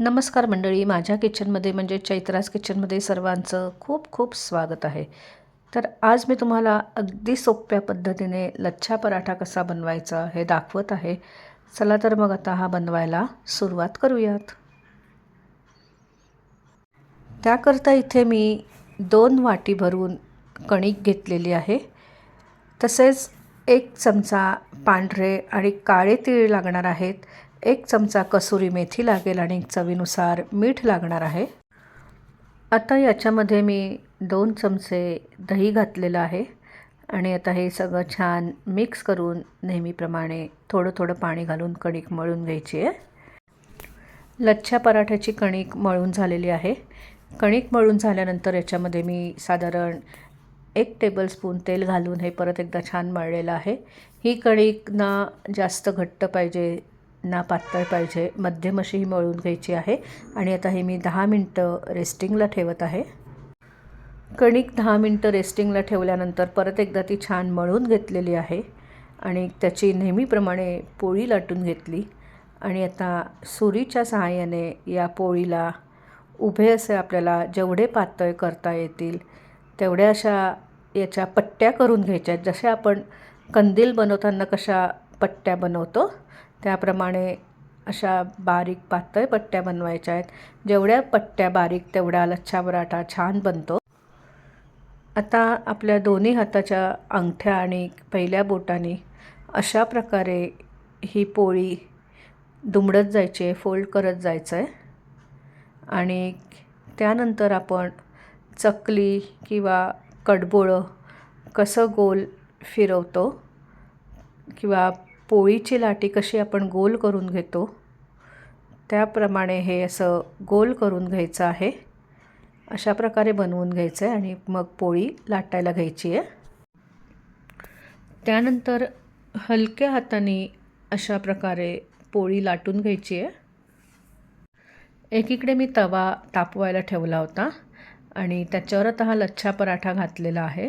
नमस्कार मंडळी, माझ्या किचनमध्ये म्हणजे चैत्रास किचनमध्ये सर्वांचं खूप खूप स्वागत आहे. तर आज मी तुम्हाला अगदी सोप्या पद्धतीने लच्छा पराठा कसा बनवायचा हे दाखवत आहे. चला तर मग आता हा बनवायला सुरुवात करूयात. त्याकरता इथे मी 2 वाटी भरून कणिक घेतलेली आहे. तसेच 1 चमचा पांढरे आणि काळे तीळ लागणार आहेत. 1 चमचा कसुरी मेथी लागेल आणि चवीनुसार मीठ लागणार आहे. आता याच्यामध्ये मी 2 चमचे दही घातलेलं आहे आणि आता हे सगळं छान मिक्स करून नेहमीप्रमाणे थोडं थोडं पाणी घालून कणिक मळून घ्यायची आहे. लच्छा पराठ्याची कणिक मळून झालेली आहे. कणिक मळून झाल्यानंतर याच्यामध्ये मी साधारण 1 टेबलस्पून तेल घालून हे परत एकदा छान मळलेलं आहे. ही कणिक ना जास्त घट्ट पाहिजे ना पातळ पाहिजे, मध्यम अशी ही मळून घ्यायची आहे. आणि आता हे मी 10 मिनटं रेस्टिंगला ठेवत आहे. कणिक 10 मिनटं रेस्टिंगला ठेवल्यानंतर परत एकदा ती छान मळून घेतलेली आहे आणि त्याची नेहमीप्रमाणे पोळी लाटून घेतली. आणि आता सुरीच्या सहाय्याने या पोळीला उभे असे आपल्याला जेवढे पातळ करता येतील तेवढ्या अशा याच्या पट्ट्या करून घ्यायच्या आहेत. जशा आपण कंदील बनवताना कशा पट्ट्या बनवतो त्याप्रमाणे अशा बारीक पातळ पट्ट्या बनवायच्या आहेत. जेवढ्या पट्ट्या बारीक तेवढा लच्छा पराठा छान बनतो. आता आपल्या दोन्ही हाताच्या अंगठ्या आणि पहिल्या बोटाने अशा प्रकारे ही पोळी दुमडत जायची आहे, फोल्ड करत जायचं आहे. आणि त्यानंतर आपण चकली किंवा कडबोळं कसं गोल फिरवतो किंवा पोळीची लाटी कशी आपण गोल करून घेतो त्याप्रमाणे हे असं गोल करून घ्यायचं आहे. अशा प्रकारे बनवून घ्यायचं आहे आणि मग पोळी लाटायला घ्यायची आहे. त्यानंतर हलक्या हाताने अशा प्रकारे पोळी लाटून घ्यायची आहे. एकीकडे मी तवा तापवायला ठेवला होता आणि त्याच्यावर आता हा लच्छा पराठा घातलेला आहे.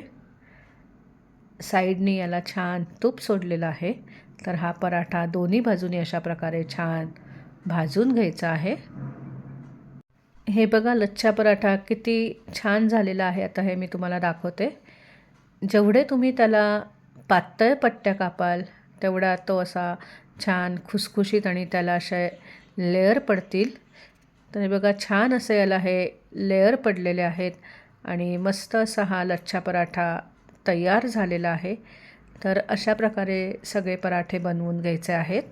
साईडनी याला छान तूप सोडलेलं आहे. तर हा पराठा दोन्ही बाजूनी अशा प्रकारे छान भाजून घ्यायचा आहे. हे बघा लच्छा पराठा किती छान झालेला आहे. आता हे मी तुम्हाला दाखवते. जेवढे तुम्ही त्याला पातळ पट्ट्या कापाल तेवढा तो असा छान खुसखुशीत आणि त्याला असे लेयर पडतील. तर हे बघा छान असे याला हे लेयर पडलेले आहेत आणि मस्त असा हा लच्छा पराठा तयार झालेला आहे. तर अशा प्रकारे सगळे पराठे बनवून घ्यायचे आहेत.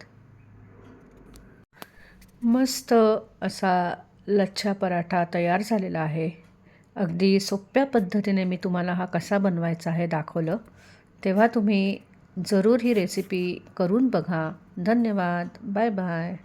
मस्त असा लच्छा पराठा तयार झालेला आहे. अगदी सोप्या पद्धतीने मी तुम्हाला हा कसा बनवायचा हे दाखवलं. तेव्हा तुम्ही जरूर ही रेसिपी करून बघा. धन्यवाद. Bye bye.